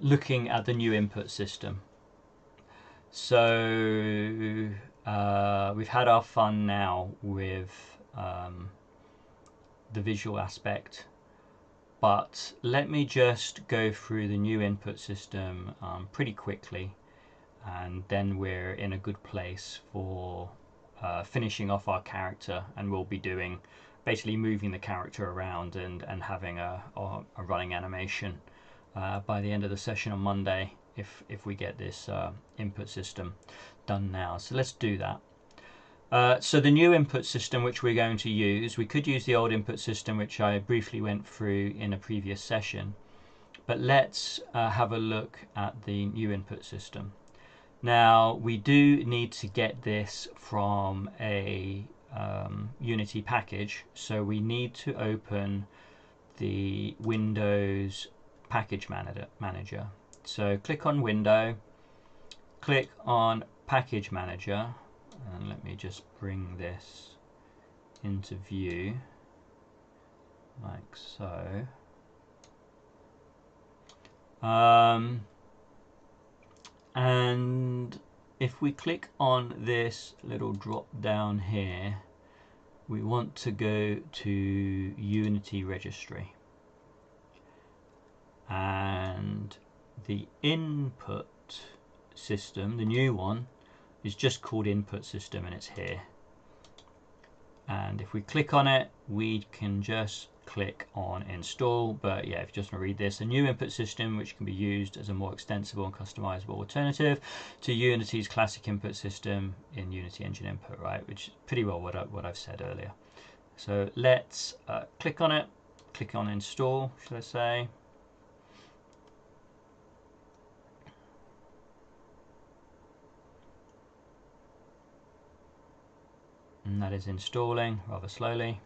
looking at the new input system. So we've had our fun now with the visual aspect, but let me just go through the new input system pretty quickly, and then we're in a good place for finishing off our character, and we'll be doing basically moving the character around and having a running animation by the end of the session on Monday, if we get this input system done now. So let's do that. So the new input system which we're going to use, we could use the old input system which I briefly went through in a previous session, but let's have a look at the new input system. Now we do need to get this from a Unity package, so we need to open the Windows Package Manager. So click on Window, click on Package Manager, and let me just bring this into view like so. And if we click on this little drop down here, we want to go to Unity Registry, and the input system, the new one, is just called input system, and it's here. And if we click on it, we can just click on install. But yeah, if you just want to read this, a new input system which can be used as a more extensible and customizable alternative to Unity's classic input system in Unity Engine Input, right? Which is pretty well what I've said earlier. So let's click on it, click on install, should I say. And that is installing rather slowly.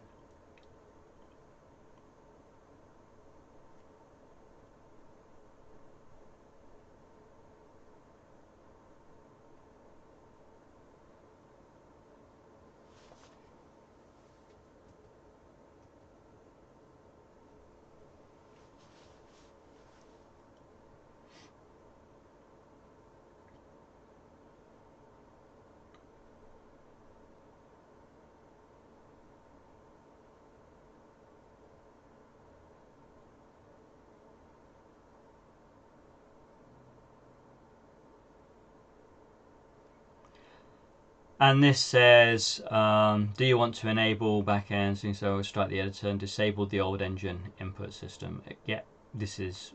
And this says, do you want to enable backends? So we'll start the editor and disable the old engine input system. Yeah, this is,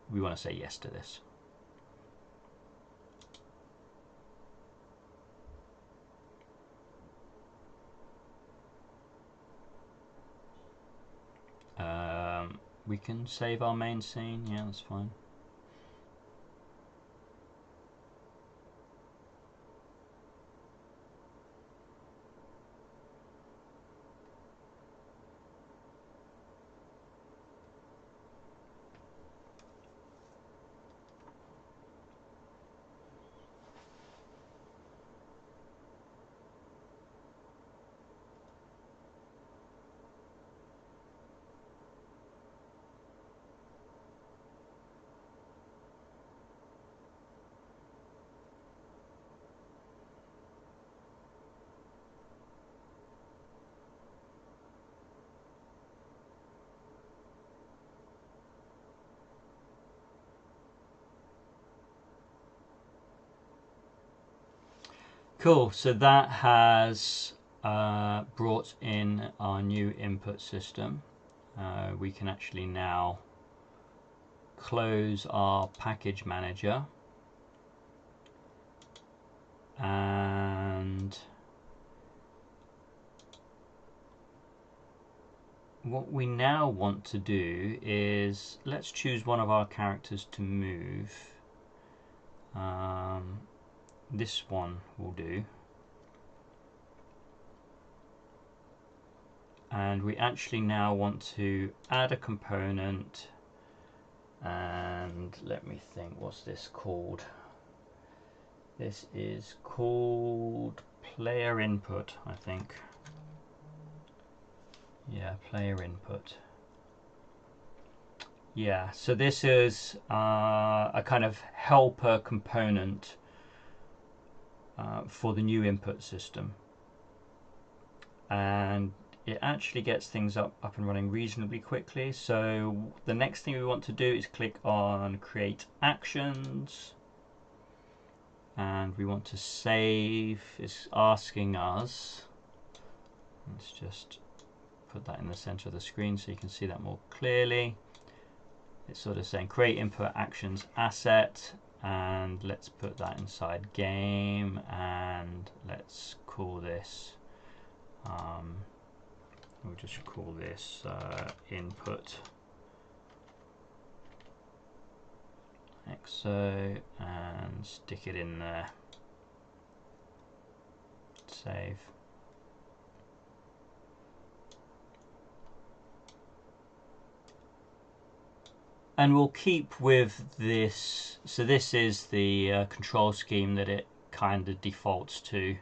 we want to say yes to this. We can save our main scene. Yeah, that's fine. Cool, so that has brought in our new input system. We can actually now close our package manager, and what we now want to do is, let's choose one of our characters to move. This one will do. And we actually now want to add a component, and let me think, what's this called? This is called player input, I think. Yeah, player input. Yeah, so this is a kind of helper component for the new input system, and it actually gets things up and running reasonably quickly. So the next thing we want to do is click on create actions, and we want to save. It's asking us, let's just put that in the center of the screen so you can see that more clearly. It's sort of saying create input actions asset, and let's put that inside game, and let's call this we'll just call this input. like so, and stick it in there. Save. And we'll keep with this. So this is the control scheme that it kind of defaults to,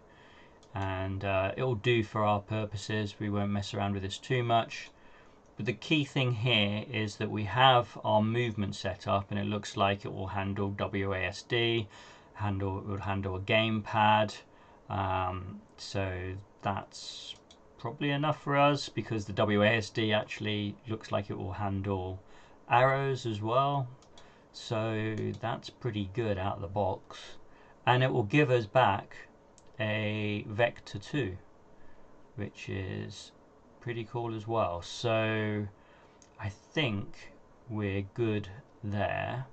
and it'll do for our purposes. We won't mess around with this too much. But the key thing here is that we have our movement set up, and it looks like it will handle WASD, it will handle a gamepad. So that's probably enough for us, because the WASD actually looks like it will handle arrows as well. So that's pretty good out of the box. And it will give us back a vector 2, which is pretty cool as well. So I think we're good there.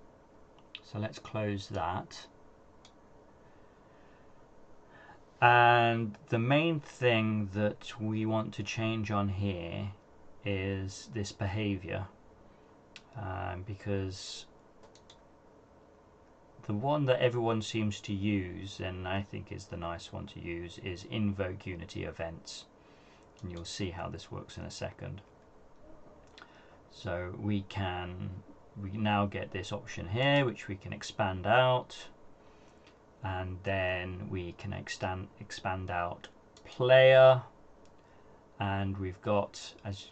So let's close that. And the main thing that we want to change on here is this behavior, because the one that everyone seems to use, and I think is the nice one to use, is invoke Unity events. And you'll see how this works in a second. So we now get this option here, which we can expand out, and then we can expand out player, and we've got, as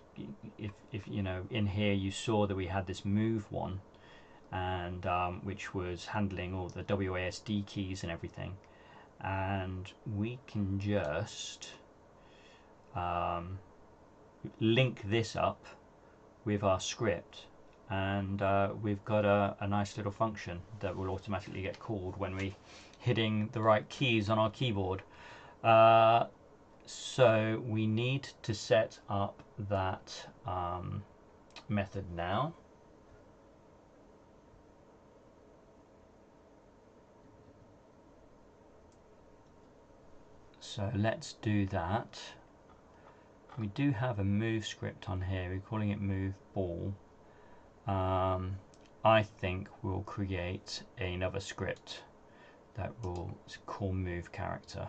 if you know, in here you saw that we had this move one, and which was handling all the WASD keys and everything, and we can just link this up with our script, and we've got a nice little function that will automatically get called when we hitting the right keys on our keyboard. So we need to set up that method now. So let's do that. We do have a move script on here. We're calling it move ball. I think we'll create another script that will call move character,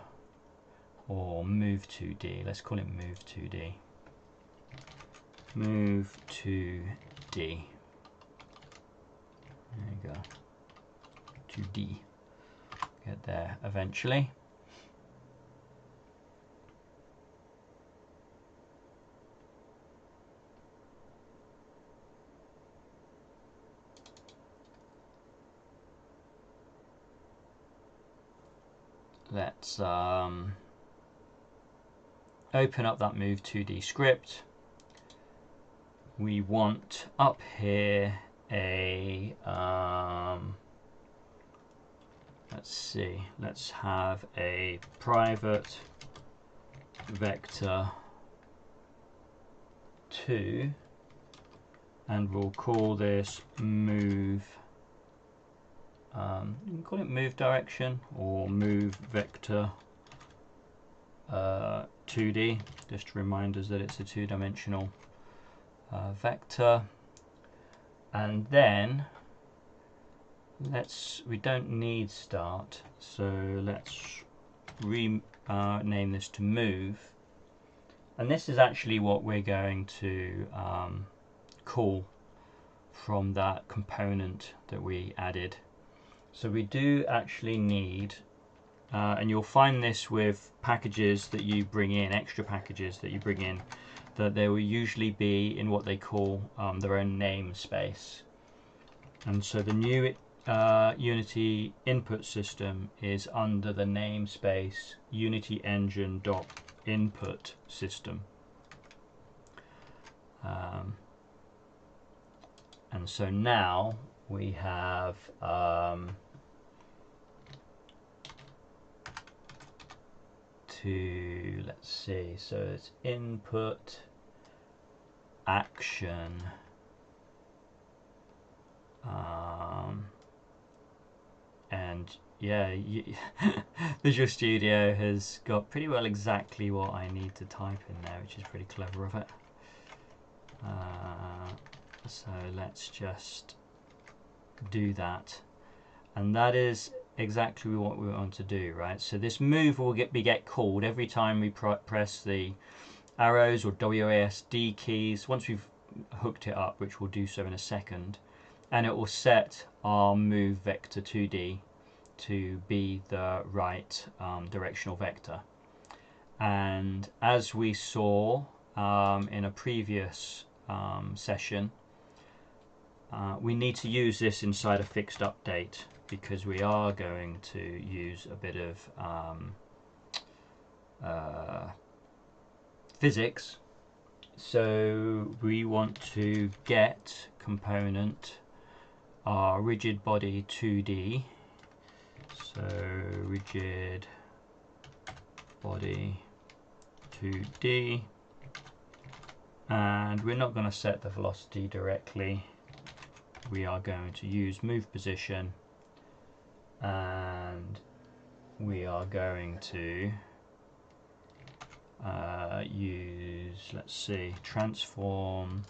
or move 2D. Let's call it move 2D. Move 2D. There you go. 2D. Get there eventually. Let's open up that move 2D script. We want up here a let's see, let's have a private vector 2, and we'll call this move. You can call it move direction or move vector 2D, just to remind us that it's a two-dimensional vector. And then we don't need start, so let's rename this to move. And this is actually what we're going to call from that component that we added. So we do actually need, and you'll find this with packages that you bring in, extra packages that you bring in, that they will usually be in what they call their own namespace. And so the new Unity input system is under the namespace Unity Engine.input system. And so now we have let's see, so it's input action, and yeah, Visual Studio has got pretty well exactly what I need to type in there, which is pretty clever of it. So let's just do that. And that is exactly what we want to do, right? So this move will get called every time we press the arrows or WASD keys. Once we've hooked it up, which we'll do so in a second, and it will set our move vector 2D to be the right directional vector. And as we saw in a previous session, we need to use this inside a fixed update because we are going to use a bit of physics. So we want to get component our rigid body 2D. So rigid body 2D, and we're not going to set the velocity directly. We are going to use move position, and we are going to use, let's see, transform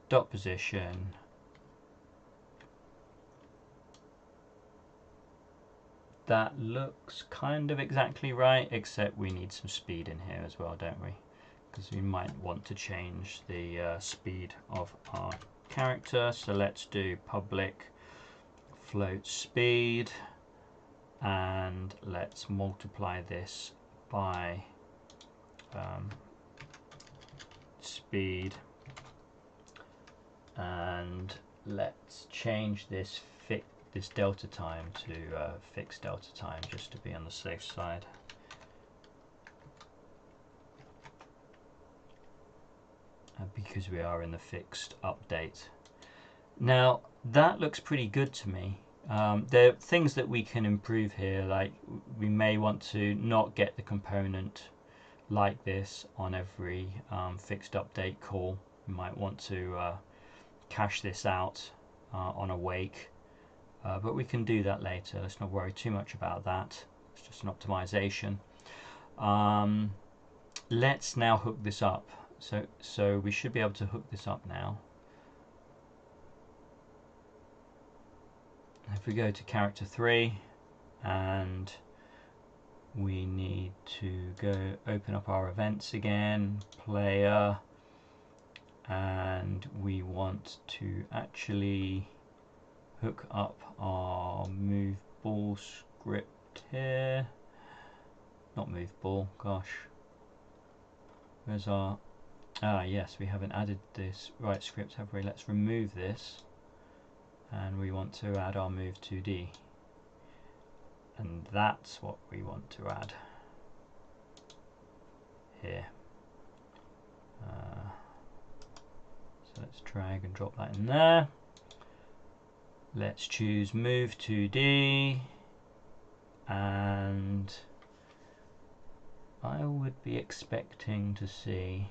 dot position that looks kind of exactly right, except we need some speed in here as well, don't we? Because we might want to change the speed of our character. So let's do public float speed, and let's multiply this by speed, and let's change this delta time to fixed delta time, just to be on the safe side. Because we are in the fixed update. Now that looks pretty good to me. There are things that we can improve here, like we may want to not get the component like this on every fixed update call. We might want to cache this out on a wake. But we can do that later. Let's not worry too much about that. It's just an optimization. Let's now hook this up. So we should be able to hook this up now. If we go to character 3, and we need to go open up our events again, player, and we want to actually hook up our move ball script here. Not move ball, gosh. Where's our... yes, we haven't added this right script, have we? Let's remove this, and we want to add our move 2D, and that's what we want to add here. So let's drag and drop that in there. Let's choose move 2D, and I would be expecting to see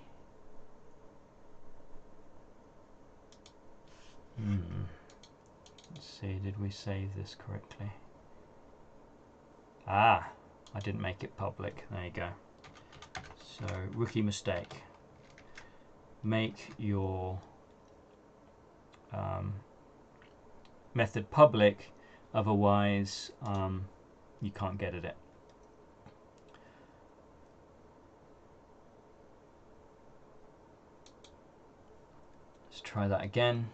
let's see, did we save this correctly? I didn't make it public. There you go. So rookie mistake. Make your method public, otherwise you can't get at it. Let's try that again.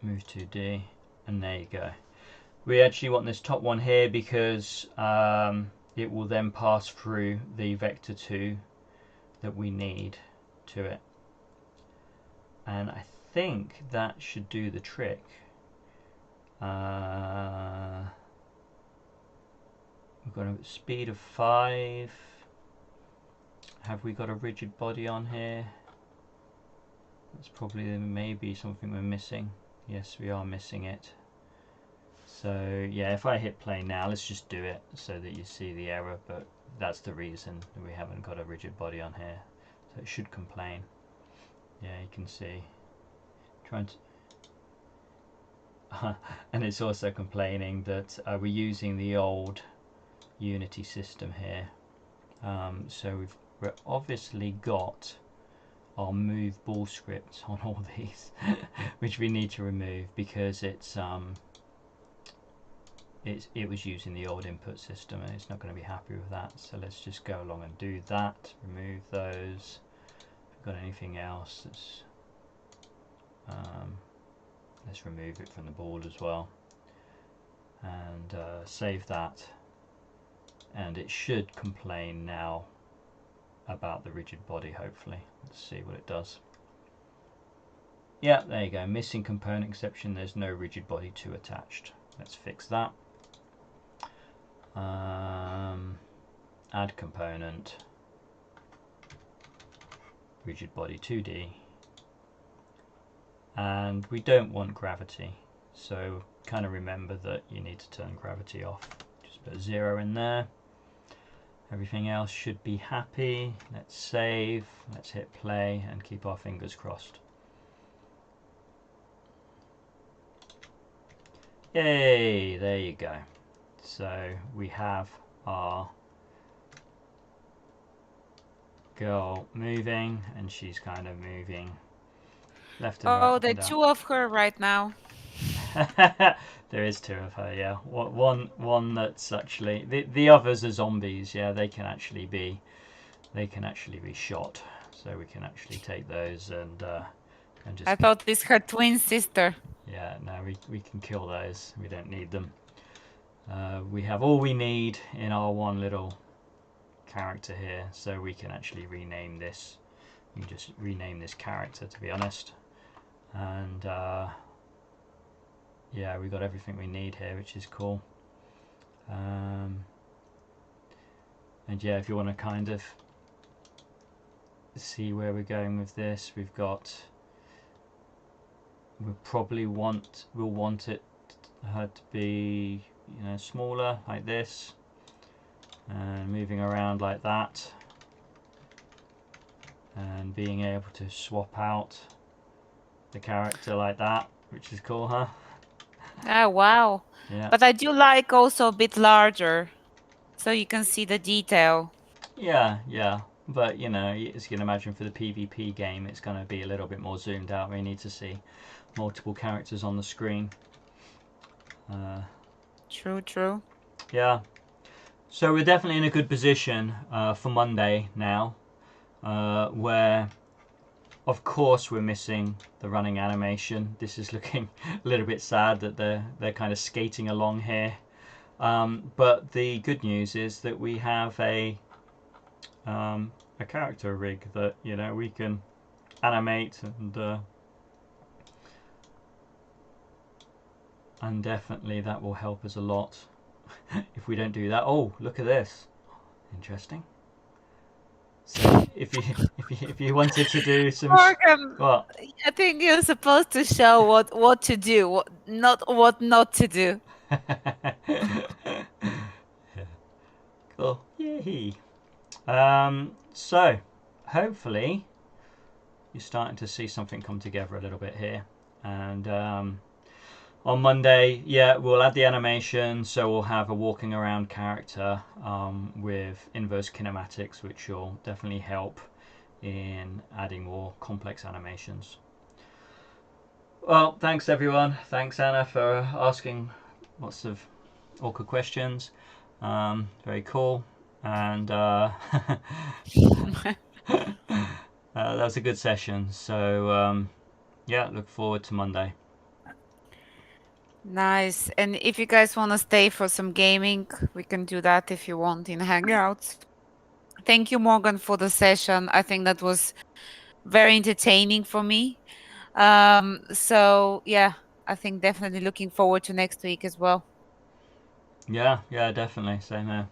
Move 2D, and there you go. We actually want this top one here because it will then pass through the vector 2 that we need to it, and I think that should do the trick. We've got a speed of 5. Have we got a rigid body on here? That's probably maybe something we're missing. Yes, we are missing it. So yeah, if I hit play now, let's just do it so that you see the error, but that's the reason that we haven't got a rigid body on here. So it should complain. Yeah, you can see. Trying to and it's also complaining that we're using the old Unity system here. So we've obviously got our move ball script on all these, which we need to remove because it was using the old input system and it's not going to be happy with that. So let's just go along and do that. Remove those. If we've got anything else, let's remove it from the board as well, and save that. And it should complain now about the rigid body, hopefully. Let's see what it does. Yeah, there you go. Missing component exception. There's no rigid body 2 attached. Let's fix that. Add component. Rigid body 2D. And we don't want gravity. So kind of remember that you need to turn gravity off. Just put 0 in there. Everything else should be happy. Let's save, let's hit play and keep our fingers crossed. Yay, there you go. So we have our girl moving and she's kind of moving left and right. Oh, there are 2 of her right now. There is 2 of her, yeah. One that's actually the others are zombies. Yeah, they can actually be shot. So we can actually take those and just. I thought this her twin sister. Yeah, no, we can kill those. We don't need them. We have all we need in our one little character here, so we can actually rename this. We can just rename this character, to be honest, and. Yeah, we've got everything we need here, which is cool. And yeah, if you want to kind of see where we're going with this, we'll want her to be, you know, smaller like this, and moving around like that, and being able to swap out the character like that, which is cool, huh? Oh, wow. Yeah. But I do like also a bit larger, so you can see the detail. Yeah, yeah. But, you know, as you can imagine, for the PvP game, it's going to be a little bit more zoomed out. We need to see multiple characters on the screen. True. Yeah. So we're definitely in a good position for Monday now, where... Of course we're missing the running animation. This is looking a little bit sad that they're kind of skating along here. But the good news is that we have a character rig that, you know, we can animate and definitely that will help us a lot if we don't do that. Oh, look at this. Interesting. So if you wanted to do some Morgan, what? I think you're supposed to show what to do, what not to do. Yeah. Cool. Yay. So hopefully you're starting to see something come together a little bit here, and on Monday, yeah, we'll add the animation, so we'll have a walking around character with inverse kinematics, which will definitely help in adding more complex animations. Well, thanks everyone. Thanks Anna for asking lots of awkward questions. Very cool, and that was a good session. So yeah, look forward to Monday. Nice. And if you guys want to stay for some gaming, we can do that if you want in Hangouts. Thank you, Morgan, for the session. I think that was very entertaining for me. So yeah, I think definitely looking forward to next week as well. Yeah, definitely. Same here.